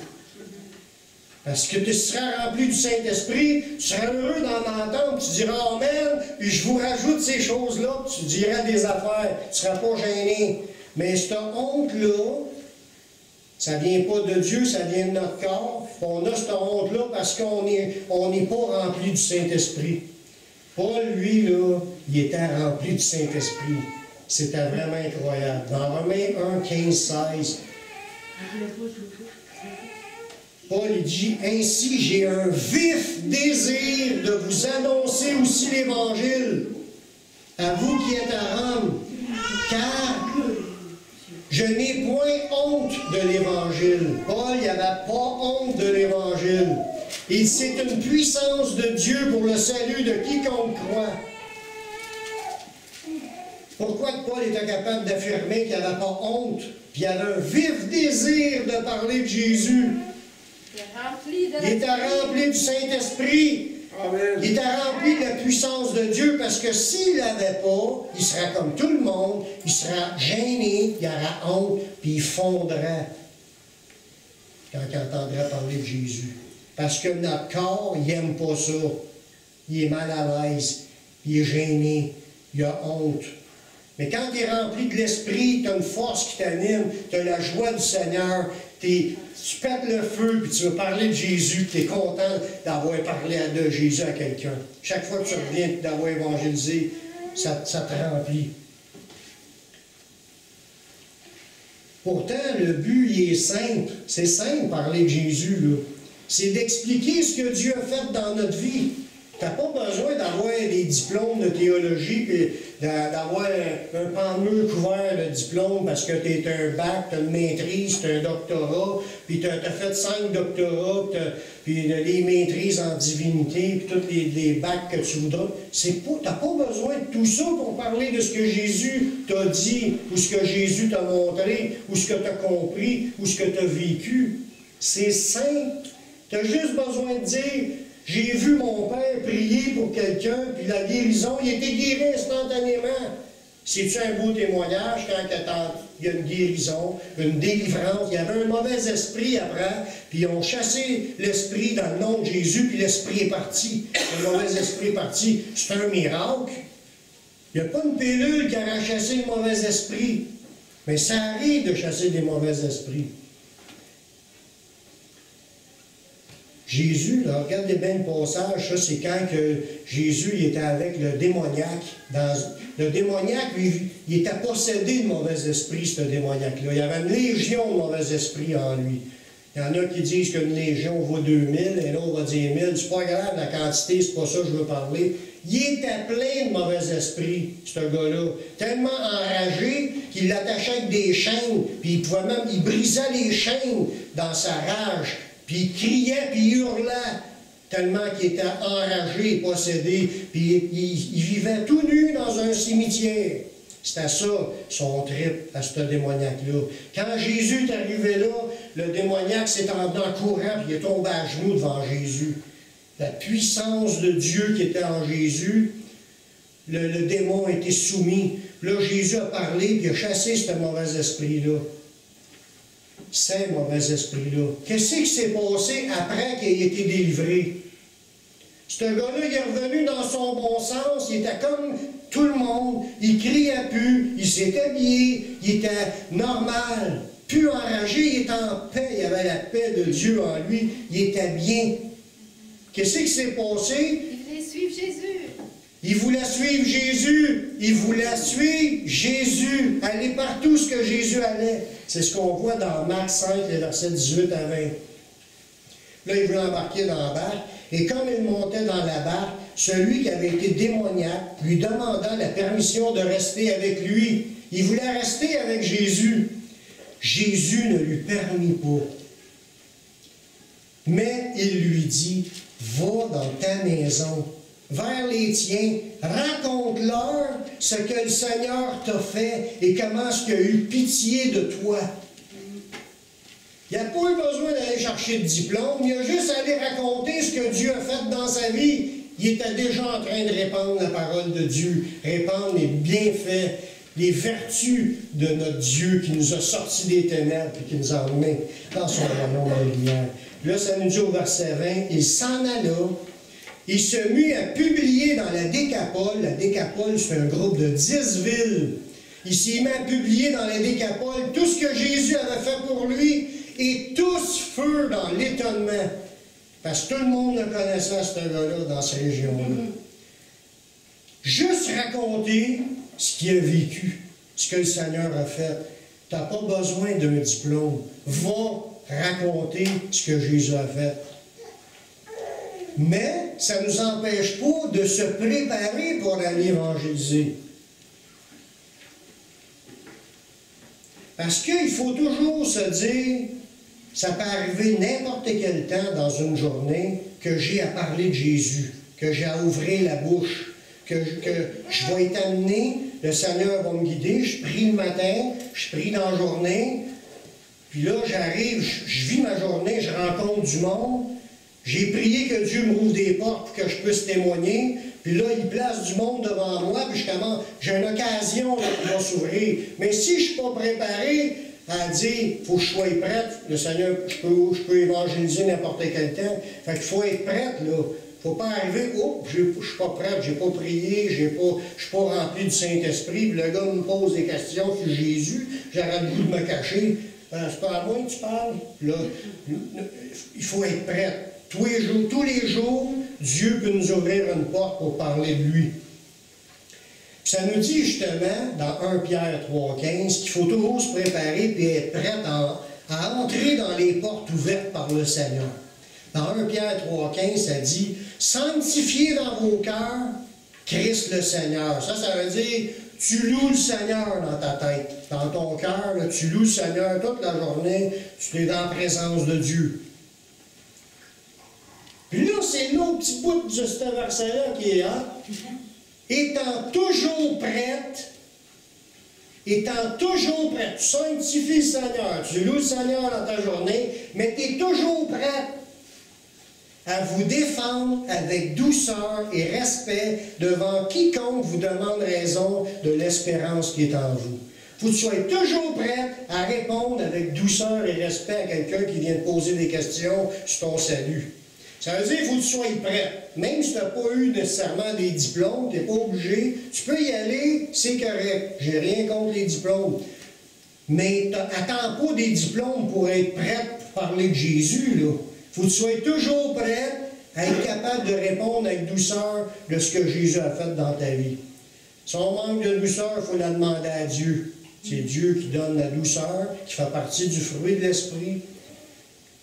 Parce que tu seras rempli du Saint-Esprit, tu seras heureux d'en entendre, tu diras Amen, puis je vous rajoute ces choses-là, tu diras des affaires, tu ne seras pas gêné. Mais cette honte-là, ça ne vient pas de Dieu, ça vient de notre corps. On a cette honte-là parce qu'on n'est pas rempli du Saint-Esprit. Paul, lui, là, il était rempli du Saint-Esprit. C'était vraiment incroyable. Dans Romains 1, 15, 16, Paul il dit, « Ainsi j'ai un vif désir de vous annoncer aussi l'Évangile, à vous qui êtes à Rome, car je n'ai point honte de l'Évangile. » Paul, il n'avait pas honte de l'Évangile. Et c'est une puissance de Dieu pour le salut de quiconque croit. Pourquoi Paul était capable d'affirmer qu'il n'avait pas honte, puis il avait un vif désir de parler de Jésus? Il était rempli du Saint-Esprit. Amen. Il était rempli de la puissance de Dieu parce que s'il l'avait pas, il sera comme tout le monde, il sera gêné, il aura honte, puis il fondrait quand il entendrait parler de Jésus. Parce que notre corps, il n'aime pas ça. Il est mal à l'aise, il est gêné, il a honte. Mais quand tu es rempli de l'Esprit, tu as une force qui t'anime, tu as la joie du Seigneur, tu pètes le feu, puis tu veux parler de Jésus, tu es content d'avoir parlé de Jésus à quelqu'un. Chaque fois que tu reviens d'avoir évangélisé, ça te remplit. Pourtant, le but, il est simple. C'est simple, parler de Jésus, là. C'est d'expliquer ce que Dieu a fait dans notre vie. Tu n'as pas besoin d'avoir des diplômes de théologie, puis d'avoir un pan-mur couvert de diplômes parce que tu es un bac, tu as une maîtrise, tu as un doctorat, puis tu as fait 5 doctorats, puis les maîtrises en divinité, puis tous les bacs que tu voudras. Tu n'as pas besoin de tout ça pour parler de ce que Jésus t'a dit, ou ce que Jésus t'a montré, ou ce que tu as compris, ou ce que tu as vécu. C'est simple. Tu as juste besoin de dire: j'ai vu mon père prier pour quelqu'un, puis la guérison, il était guéri instantanément. C'est-tu un beau témoignage quand il y a une guérison, une délivrance? Il y avait un mauvais esprit après, puis ils ont chassé l'esprit dans le nom de Jésus, puis l'esprit est parti. Le mauvais esprit est parti. C'est un miracle. Il n'y a pas une pilule qui a chassé le mauvais esprit. Mais ça arrive de chasser des mauvais esprits. Jésus, là, regardez bien le passage, ça c'est quand que Jésus il était avec le démoniaque. Le démoniaque, lui, il était possédé de mauvais esprits, ce démoniaque-là. Il y avait une légion de mauvais esprits en lui. Il y en a qui disent qu'une légion vaut 2000, et là on va dire 1000. C'est pas grave la quantité, c'est pas ça que je veux parler. Il était plein de mauvais esprits, ce gars-là. Tellement enragé qu'il l'attachait avec des chaînes, puis il brisait les chaînes dans sa rage. Puis il criait, puis il hurlait, tellement qu'il était enragé et possédé. Puis il vivait tout nu dans un cimetière. C'était ça, son trip à ce démoniaque-là. Quand Jésus est arrivé là, le démoniaque s'est emmené en courant, puis il est tombé à genoux devant Jésus. La puissance de Dieu qui était en Jésus, le démon a été soumis. Là, Jésus a parlé, puis il a chassé ce mauvais esprit-là. Ces mauvais esprits-là. Qu'est-ce qui s'est passé après qu'il ait été délivré? Ce gars-là, il est revenu dans son bon sens, il était comme tout le monde, il criait plus, il s'était habillé, il était normal, plus enragé, il était en paix, il avait la paix de Dieu en lui, il était bien. Qu'est-ce qui s'est passé? Il voulait suivre Jésus. Il voulait suivre Jésus. Il voulait suivre Jésus. Aller partout où que Jésus allait. C'est ce qu'on voit dans Marc 5, les versets 18 à 20. Là, il voulait embarquer dans la barque. Et comme il montait dans la barque, celui qui avait été démoniaque lui demanda la permission de rester avec lui. Il voulait rester avec Jésus. Jésus ne lui permit pas. Mais il lui dit: va dans ta maison, vers les tiens, raconte-leur ce que le Seigneur t'a fait et comment est-ce qu'il a eu pitié de toi. Il n'a pas eu besoin d'aller chercher de diplôme, il a juste allé raconter ce que Dieu a fait dans sa vie. Il était déjà en train de répandre la parole de Dieu, répandre les bienfaits, les vertus de notre Dieu qui nous a sortis des ténèbres et qui nous a emmenés dans son royaume de la lumière. Là, ça nous dit au verset 20, il s'en alla. Il se mit à publier dans la Décapole. La Décapole, c'est un groupe de 10 villes. Il s'est mis à publier dans la Décapole tout ce que Jésus avait fait pour lui, et tous furent dans l'étonnement. Parce que tout le monde le connaissait, ce gars-là, dans ces régions-là. Juste raconter ce qu'il a vécu, ce que le Seigneur a fait. Tu n'as pas besoin d'un diplôme. Va raconter ce que Jésus a fait. Mais ça ne nous empêche pas de se préparer pour aller évangéliser. Parce qu'il faut toujours se dire, ça peut arriver n'importe quel temps dans une journée que j'ai à parler de Jésus, que j'ai à ouvrir la bouche, que je vais être amené, le Seigneur va me guider, je prie le matin, je prie dans la journée, puis là j'arrive, je vis ma journée, je rencontre du monde, J'ai prié que Dieu me rouvre des portes pour que je puisse témoigner. Puis là, il place du monde devant moi, puis j'ai une occasion là, qui va s'ouvrir. Mais si je ne suis pas préparé à dire, il faut que je sois prête, le Seigneur, je peux évangéliser n'importe quel temps. Fait qu'il faut être prête, là. Il ne faut pas arriver, oh, je ne suis pas prête, je n'ai pas prié, je ne suis pas rempli du Saint-Esprit, puis le gars me pose des questions sur Jésus, j'aurais le goût de me cacher. C'est pas à moi que tu parles. Là, il faut être prête. Tous les jours, Dieu peut nous ouvrir une porte pour parler de lui. Puis ça nous dit justement, dans 1 Pierre 3,15, qu'il faut toujours se préparer et être prêt à entrer dans les portes ouvertes par le Seigneur. Dans 1 Pierre 3,15, ça dit « Sanctifiez dans vos cœurs Christ le Seigneur ». Ça veut dire, tu loues le Seigneur dans ta tête. Dans ton cœur, tu loues le Seigneur toute la journée, tu es dans la présence de Dieu. Puis là, c'est l'autre petit bout de ce verset-là qui est là. Étant toujours prête, tu sanctifies le Seigneur, tu loues le Seigneur dans ta journée, mais tu es toujours prête à vous défendre avec douceur et respect devant quiconque vous demande raison de l'espérance qui est en vous. Il faut que tu sois toujours prêt à répondre avec douceur et respect à quelqu'un qui vient te poser des questions sur ton salut. Ça veut dire qu'il faut que tu sois prêt. Même si tu n'as pas eu nécessairement des diplômes, tu n'es pas obligé. Tu peux y aller, c'est correct. J'ai rien contre les diplômes. Mais attends pas des diplômes pour être prêt pour parler de Jésus, là. Il faut que tu sois toujours prêt à être capable de répondre avec douceur de ce que Jésus a fait dans ta vie. Si on manque de douceur, il faut la demander à Dieu. C'est Dieu qui donne la douceur, qui fait partie du fruit de l'Esprit.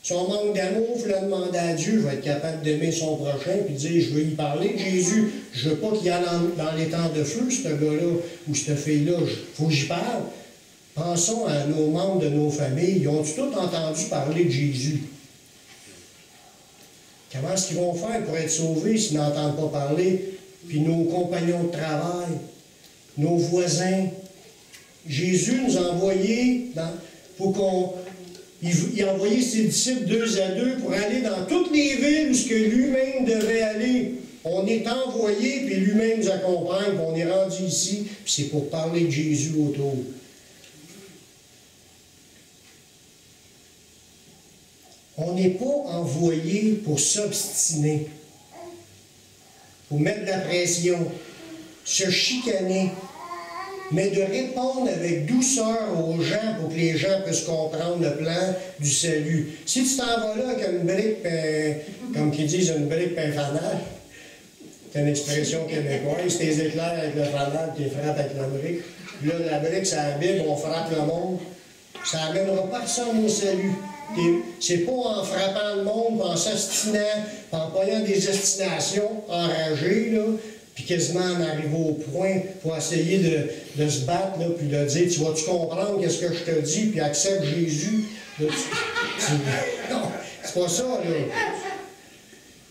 Si on manque d'amour, il faut la demander à Dieu. Je vais être capable d'aimer son prochain et dire, je veux y parler de Jésus. Je ne veux pas qu'il aille dans les temps de feu, ce gars-là ou cette fille-là. Il faut que j'y parle. Pensons à nos membres de nos familles. Ils ont tous entendu parler de Jésus. Comment est-ce qu'ils vont faire pour être sauvés s'ils n'entendent pas parler? Puis nos compagnons de travail, nos voisins. Jésus nous a envoyés pour qu'on... Il a envoyé ses disciples 2 à 2 pour aller dans toutes les villes où ce que lui-même devait aller. On est envoyé, puis lui-même nous accompagne, puis on est rendu ici, puis c'est pour parler de Jésus autour. On n'est pas envoyé pour s'obstiner, pour mettre de la pression, se chicaner, mais de répondre avec douceur aux gens pour que les gens puissent comprendre le plan du salut. Si tu t'en vas là avec une brique, comme qu'ils disent, une brique et un fanal, c'est une expression québécoise, tes éclairs avec le fanal, tes frappes avec la brique. Là, la brique, ça la Bible, on frappe le monde. Ça n'amènera personne au salut. C'est pas en frappant le monde, en s'ostinant, en voyant des ostinations enragées, là, puis quasiment en arrivant au point pour essayer de se battre, là, puis de dire, tu vas-tu comprendre qu'est-ce que je te dis, puis accepte Jésus. Là, non, c'est pas ça, là.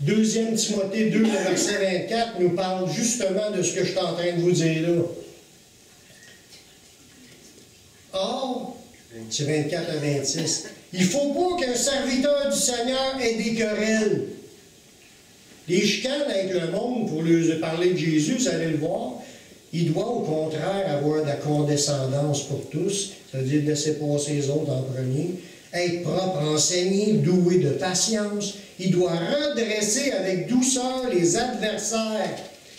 2 Timothée 2, verset 24, nous parle justement de ce que je suis en train de vous dire là. Or, c'est 24 à 26, il ne faut pas qu'un serviteur du Seigneur ait des querelles. Les chicanes avec le monde pour leur parler de Jésus, vous allez le voir, il doit au contraire avoir de la condescendance pour tous, c'est-à-dire de laisser passer les autres en premier, être propre, enseigné, doué de patience. Il doit redresser avec douceur les adversaires.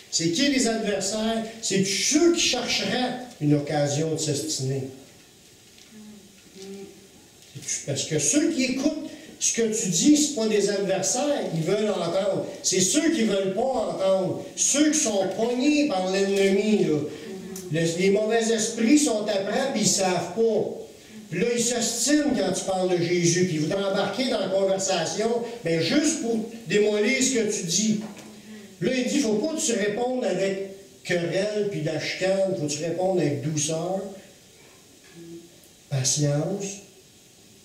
C'est qui les adversaires? C'est ceux qui chercheraient une occasion de s'ostiner. Parce que ceux qui écoutent ce que tu dis, ce pas des adversaires, ils veulent entendre. C'est ceux qui ne veulent pas entendre. Ceux qui sont pognés par l'ennemi. Les mauvais esprits sont après, puis ils ne savent pas. Puis là, ils s'ostinent quand tu parles de Jésus, puis ils voudraient embarquer dans la conversation, mais juste pour démolir ce que tu dis. Là, il dit, il ne faut pas que tu répondes avec querelle, puis la chicane, il faut que tu répondes avec douceur, patience,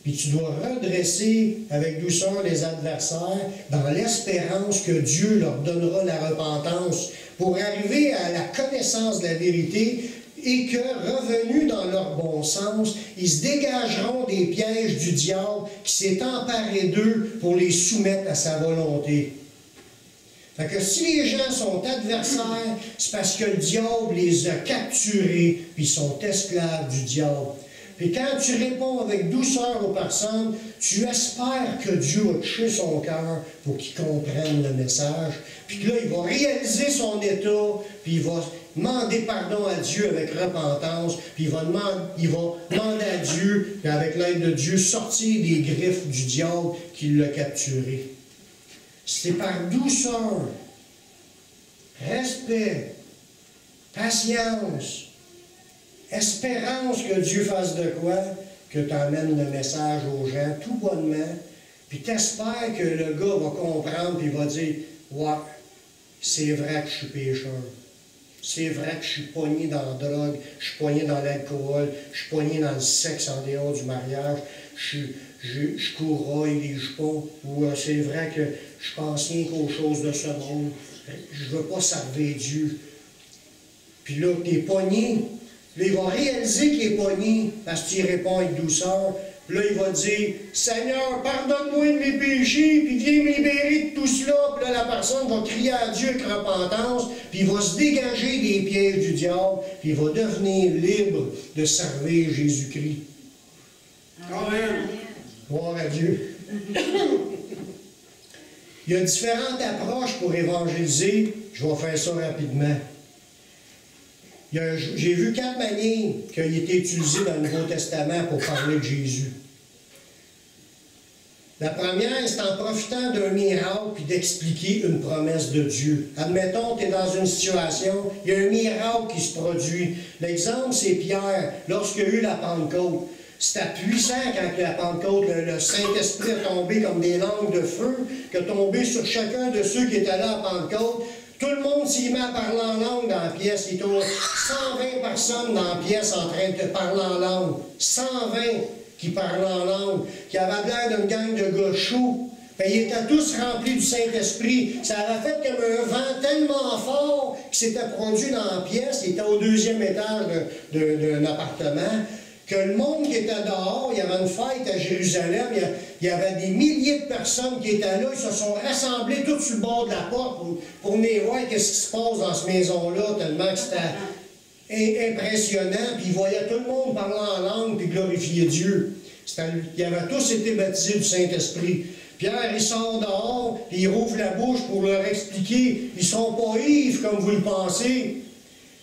puis tu dois redresser avec douceur les adversaires dans l'espérance que Dieu leur donnera la repentance pour arriver à la connaissance de la vérité et que, revenus dans leur bon sens, ils se dégageront des pièges du diable qui s'est emparé d'eux pour les soumettre à sa volonté. Fait que si les gens sont adversaires, c'est parce que le diable les a capturés, puis ils sont esclaves du diable. Puis quand tu réponds avec douceur aux personnes, tu espères que Dieu va toucher son cœur pour qu'il comprenne le message. Puis que là, il va réaliser son état, puis il va demander pardon à Dieu avec repentance, puis il va demander à Dieu, puis avec l'aide de Dieu, sortir des griffes du diable qui l'a capturé. C'est par douceur, respect, patience, espérance que Dieu fasse de quoi, que tu amènes le message aux gens tout bonnement, puis tu espères que le gars va comprendre, puis il va dire « Ouais, c'est vrai que je suis pécheur. C'est vrai que je suis pogné dans la drogue, je suis pogné dans l'alcool, je suis pogné dans le sexe en dehors du mariage, je courroille les jupons, ou c'est vrai que je pense rien qu'aux choses de ce monde. Je ne veux pas servir Dieu. » Puis là, tu es pogné. Là, il va réaliser qu'il est pogné parce qu'il répond avec douceur. Puis là, il va dire « Seigneur, pardonne-moi de mes péchés, puis viens me libérer de tout cela. » Puis là, la personne va crier à Dieu avec repentance, puis il va se dégager des pièges du diable, puis il va devenir libre de servir Jésus-Christ. Amen. Gloire à Dieu. Il y a différentes approches pour évangéliser. Je vais faire ça rapidement. J'ai vu 4 manières qui ont été utilisées dans le Nouveau Testament pour parler de Jésus. La première, c'est en profitant d'un miracle puis d'expliquer une promesse de Dieu. Admettons, tu es dans une situation, il y a un miracle qui se produit. L'exemple, c'est Pierre, lorsqu'il y a eu la Pentecôte. C'était puissant quand la Pentecôte, le Saint-Esprit est tombé comme des langues de feu, qui est tombé sur chacun de ceux qui étaient là à Pentecôte. Tout le monde s'y met à parler en langue dans la pièce. Il y a 120 personnes dans la pièce en train de parler en langue. 120 qui parlaient en langue, qui avaient l'air d'une gang de gars chauds. Ils étaient tous remplis du Saint-Esprit. Ça avait fait comme un vent tellement fort qui s'était produit dans la pièce. Il était au 2e étage d'un appartement. Que le monde qui était dehors, il y avait une fête à Jérusalem, il y avait des milliers de personnes qui étaient là, ils se sont rassemblés tous sur le bord de la porte pour venir voir qu'est-ce qui se passe dans cette maison-là, tellement que c'était impressionnant, puis ils voyaient tout le monde parler en langue puis glorifier Dieu. Ils avaient tous été baptisés du Saint-Esprit. Pierre, il sort dehors, puis il rouvre la bouche pour leur expliquer, ils ne sont pas ivres comme vous le pensez.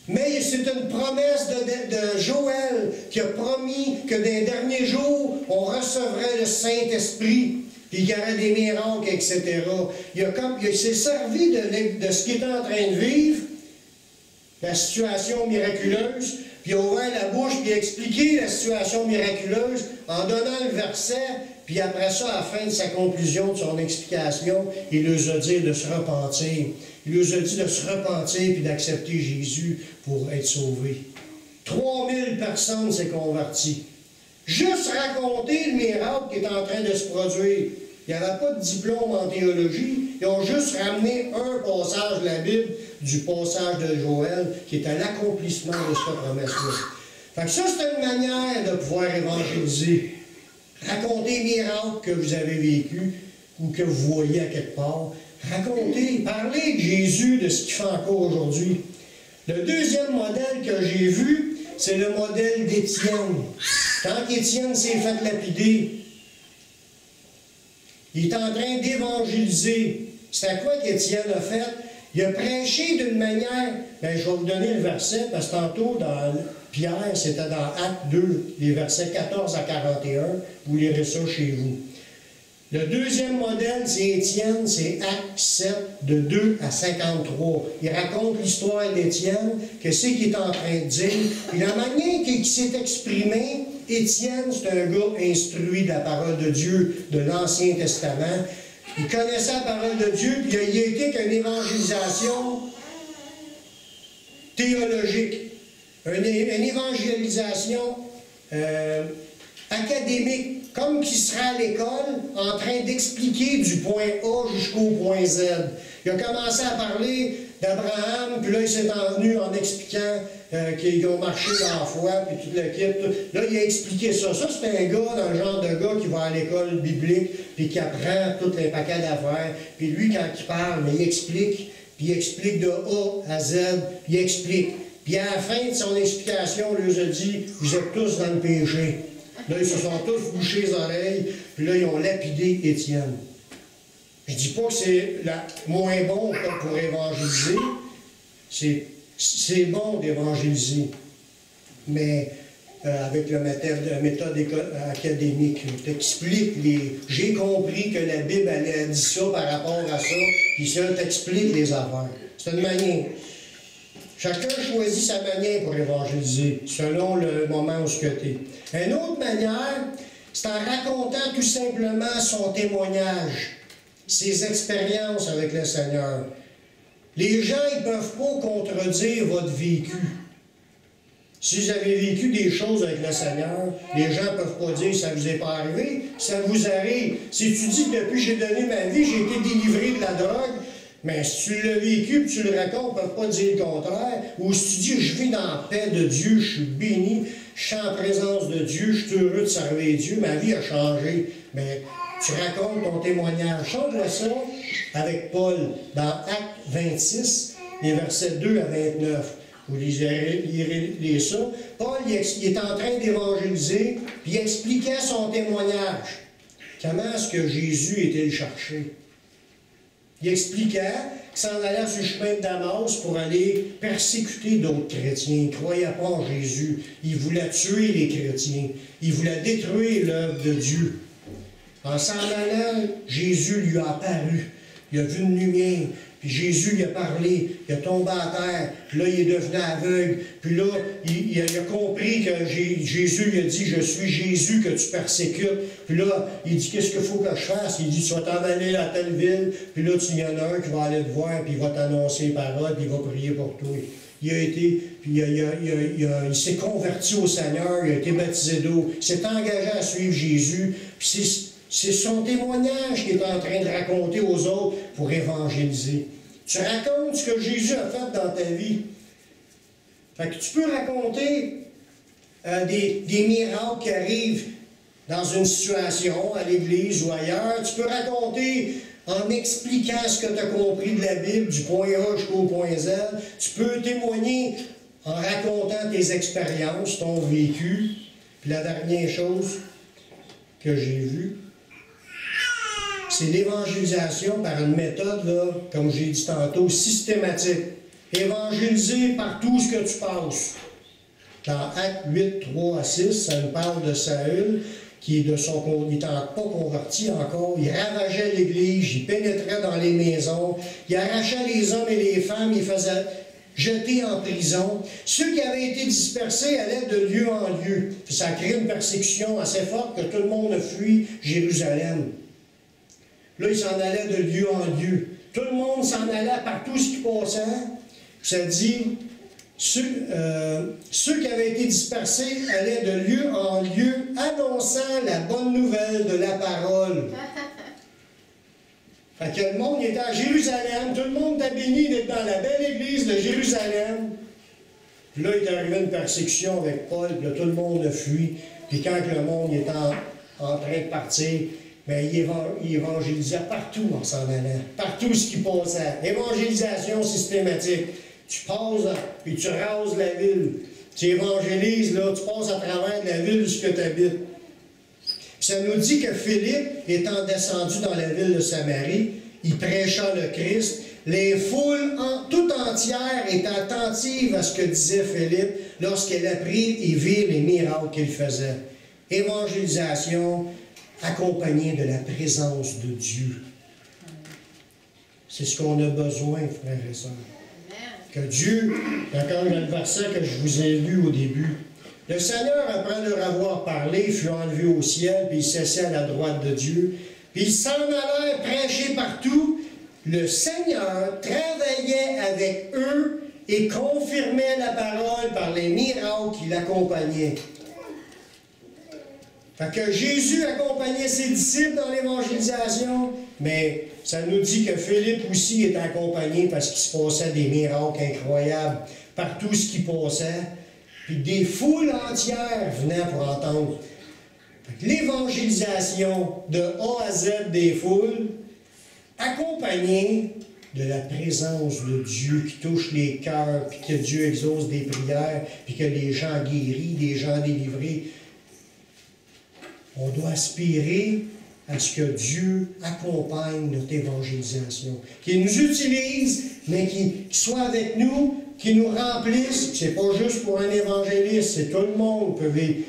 Mais c'est une promesse de Joël qui a promis que dans les derniers jours, on recevrait le Saint-Esprit, puis qu'il y aurait des miracles, etc. Il s'est servi de ce qu'il était en train de vivre, la situation miraculeuse, puis il a ouvert la bouche, puis il a expliqué la situation miraculeuse en donnant le verset, puis après ça, à la fin de sa conclusion, de son explication, il leur a dit de se repentir. Il leur a dit de se repentir puis d'accepter Jésus pour être sauvés. 3000 personnes s'est converties. Juste raconter le miracle qui est en train de se produire. Il n'y avait pas de diplôme en théologie. Ils ont juste ramené un passage de la Bible, du passage de Joël, qui était l'accomplissement de cette promesse-là. Fait que ça, c'est une manière de pouvoir évangéliser. Racontez les miracles que vous avez vécus ou que vous voyez à quelque part. Racontez, parlez de Jésus, de ce qu'il fait encore aujourd'hui. Le deuxième modèle que j'ai vu, c'est le modèle d'Étienne. Quand Étienne s'est fait lapider, il est en train d'évangéliser. C'est quoi qu'Étienne a fait? Il a prêché d'une manière, je vais vous donner le verset, parce que tantôt, dans Pierre, c'était dans Actes 2, les versets 14 à 41, vous lirez ça chez vous. Le deuxième modèle, c'est Étienne, c'est Actes 7, de 2 à 53. Il raconte l'histoire d'Étienne, qu'est-ce qu'il est en train de dire. Et la manière qu'il s'est exprimé, Étienne, c'est un gars instruit de la parole de Dieu, de l'Ancien Testament. Il connaissait la parole de Dieu, puis il a été qu'une évangélisation théologique, une évangélisation académique, comme qui sera à l'école en train d'expliquer du point A jusqu'au point Z. Il a commencé à parler d'Abraham, puis là il s'est envenu en expliquant qui ont marché dans la foi, puis tout le kit. Là, il a expliqué ça. Ça, c'est un gars, dans le genre de gars qui va à l'école biblique, puis qui apprend tous les paquets d'affaires. Puis lui, quand il parle, mais il explique, puis il explique de A à Z, puis il explique. Puis à la fin de son explication, il leur a dit, vous êtes tous dans le péché. Là, ils se sont tous bouchés les oreilles, puis là, ils ont lapidé Étienne. Je ne dis pas que c'est moins bon pour évangéliser. C'est bon d'évangéliser, mais avec la méthode académique. T'expliques j'ai compris que la Bible elle a dit ça par rapport à ça, puis ça t'explique les affaires. C'est une manière. Chacun choisit sa manière pour évangéliser, selon le moment où tu es. Une autre manière, c'est en racontant tout simplement son témoignage, ses expériences avec le Seigneur. Les gens, ils ne peuvent pas contredire votre vécu. Si vous avez vécu des choses avec le Seigneur, les gens ne peuvent pas dire « ça ne vous est pas arrivé », ça vous arrive. Si tu dis que depuis que j'ai donné ma vie, j'ai été délivré de la drogue, mais si tu l'as vécu et tu le racontes, ils ne peuvent pas dire le contraire. Ou si tu dis « je vis dans la paix de Dieu, je suis béni, je suis en présence de Dieu, je suis heureux de servir Dieu, ma vie a changé », mais tu racontes ton témoignage. Change-le ça avec Paul dans Actes 26, les versets 2 à 29. Vous lirez ça. Paul, il est en train d'évangéliser, puis il expliquait son témoignage. Comment est-ce que Jésus était le chercher? Il expliquait qu'il s'en allait sur le chemin de Damas pour aller persécuter d'autres chrétiens. Il ne croyait pas en Jésus. Il voulait tuer les chrétiens. Il voulait détruire l'œuvre de Dieu. En s'en allant, Jésus lui a apparu. Il a vu une lumière. Puis Jésus lui a parlé. Il a tombé à terre. Puis là, il est devenu aveugle. Puis là, il a compris que Jésus lui a dit « Je suis Jésus que tu persécutes. » Puis là, il dit « Qu'est-ce qu'il faut que je fasse? » Il dit « Tu vas t'en aller à telle ville. Puis là, il y en a un qui va aller te voir. Puis il va t'annoncer les paroles. Puis il va prier pour toi. » Il a été, puis il s'est converti au Seigneur. Il a été baptisé d'eau. Il s'est engagé à suivre Jésus. Puis c'est son témoignage qu'il est en train de raconter aux autres pour évangéliser. Tu racontes ce que Jésus a fait dans ta vie. Fait que tu peux raconter des miracles qui arrivent dans une situation, à l'église ou ailleurs. Tu peux raconter en expliquant ce que tu as compris de la Bible, du point A jusqu'au point Z. Tu peux témoigner en racontant tes expériences, ton vécu. Puis la dernière chose que j'ai vue, c'est l'évangélisation par une méthode, là, comme j'ai dit tantôt, systématique. Évangéliser par tout ce que tu passes. Dans Actes 8, 3 à 6, ça nous parle de Saül, qui est il n'était pas converti encore. Il ravageait l'Église, il pénétrait dans les maisons, il arrachait les hommes et les femmes, il faisait jeter en prison. Ceux qui avaient été dispersés allaient de lieu en lieu. Puis ça a créé une persécution assez forte que tout le monde a fui Jérusalem. Là, il s'en allait de lieu en lieu. Tout le monde s'en allait partout ce qui passait. Ça dit, ceux qui avaient été dispersés allaient de lieu en lieu, annonçant la bonne nouvelle de la parole. Fait que le monde était à Jérusalem, tout le monde était béni d'être dans la belle église de Jérusalem. Puis là, il est arrivé une persécution avec Paul, puis là, tout le monde a fui. Puis quand le monde était en train de partir, bien, il évangélisait partout en s'en allant, partout ce qui passait. Évangélisation systématique. Tu passes, puis tu rases la ville. Tu évangélises, là, tu passes à travers la ville jusqu'à tu habites. Ça nous dit que Philippe, étant descendu dans la ville de Samarie, il prêcha le Christ. Les foules tout entières étaient attentives à ce que disait Philippe lorsqu'elle apprit et vit les miracles qu'il faisait. Évangélisation accompagnée de la présence de Dieu. C'est ce qu'on a besoin, frères et sœurs. Que Dieu, encore dans le verset que je vous ai lu au début, le Seigneur, après leur avoir parlé, fut enlevé au ciel, puis il s'assied à la droite de Dieu, puis il s'en allait prêcher partout. Le Seigneur travaillait avec eux et confirmait la parole par les miracles qui l'accompagnaient. Fait que Jésus accompagnait ses disciples dans l'évangélisation, mais ça nous dit que Philippe aussi est accompagné parce qu'il se passait des miracles incroyables. par tout ce qui passait. Puis des foules entières venaient pour entendre. L'évangélisation de A à Z des foules, accompagnée de la présence de Dieu qui touche les cœurs, puis que Dieu exauce des prières, puis que les gens guéris, des gens délivrés. On doit aspirer à ce que Dieu accompagne notre évangélisation, qu'il nous utilise, mais qu'il soit avec nous, qu'il nous remplisse. C'est pas juste pour un évangéliste, c'est tout le monde peut vivre.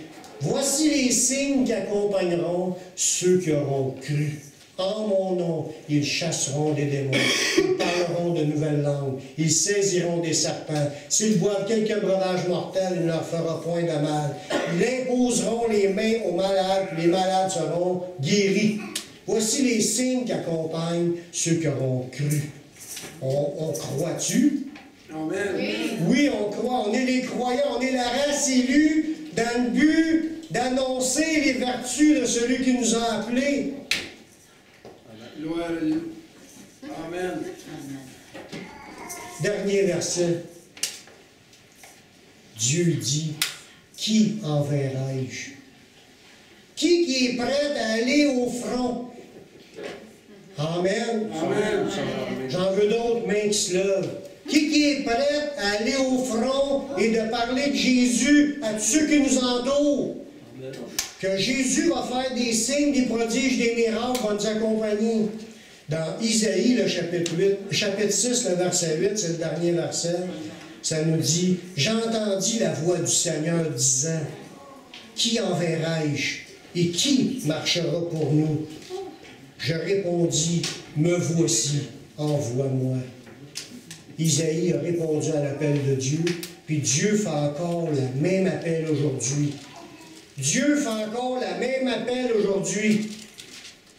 Voici les signes qui accompagneront ceux qui auront cru. En mon nom, ils chasseront des démons, ils parleront de nouvelles langues, ils saisiront des serpents. S'ils boivent quelques breuvages mortels, il ne leur fera point de mal. Ils imposeront les mains aux malades, puis les malades seront guéris. Voici les signes qui accompagnent ceux qui auront cru. On croit-tu? Amen. Oui, on croit. On est les croyants, on est la race élue dans le but d'annoncer les vertus de celui qui nous a appelés. Gloire à Dieu. Amen. Dernier verset. Dieu dit, qui enverrai-je? Qui est prêt à aller au front? Amen. Amen. J'en veux d'autres mains qui se lèvent. Qui est prêt à aller au front et de parler de Jésus à tous ceux qui nous entourent? Que Jésus va faire des signes, des prodiges, des miracles, va nous accompagner. Dans Isaïe, le chapitre 6, le verset 8, c'est le dernier verset, ça nous dit, « J'entendis la voix du Seigneur disant, qui enverrai-je et qui marchera pour nous? Je répondis, me voici, envoie-moi. » Isaïe a répondu à l'appel de Dieu, puis Dieu fait encore le même appel aujourd'hui. Dieu fait encore le même appel aujourd'hui.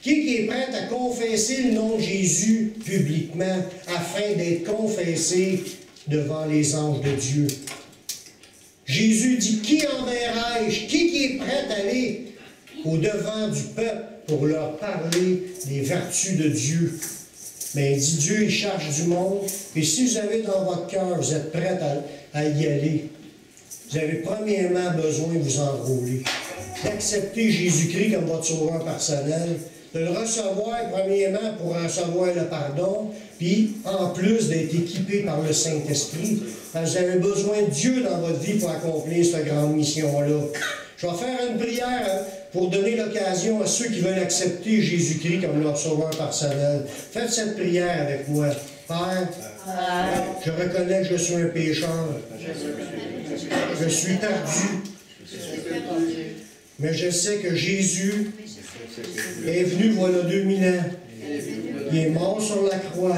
Qui est prêt à confesser le nom de Jésus publiquement afin d'être confessé devant les anges de Dieu? Jésus dit, qui enverrai-je? Qui est prêt à aller au-devant du peuple pour leur parler des vertus de Dieu? Mais il dit, Dieu, il cherche du monde. Et si vous avez dans votre cœur, vous êtes prêts à y aller, vous avez premièrement besoin de vous enrôler, d'accepter Jésus-Christ comme votre sauveur personnel, de le recevoir premièrement pour recevoir le pardon, puis en plus d'être équipé par le Saint-Esprit. Vous avez besoin de Dieu dans votre vie pour accomplir cette grande mission-là. Je vais faire une prière pour donner l'occasion à ceux qui veulent accepter Jésus-Christ comme leur sauveur personnel. Faites cette prière avec moi. Père, je reconnais que je suis un pécheur. Je suis perdu. Mais je sais que Jésus est venu voilà 2000 ans. Il est mort sur la croix.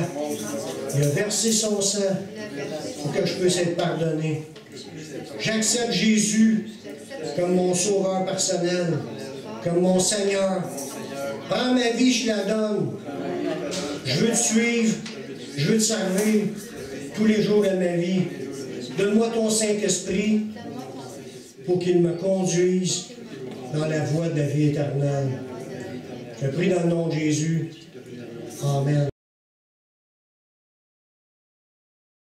Il a versé son sang pour que je puisse être pardonné. J'accepte Jésus comme mon sauveur personnel, comme mon Seigneur. Prends ma vie, je la donne. Je veux te suivre, je veux te servir tous les jours de ma vie. Donne-moi ton Saint-Esprit pour qu'il me conduise dans la voie de la vie éternelle. Je prie dans le nom de Jésus. Amen.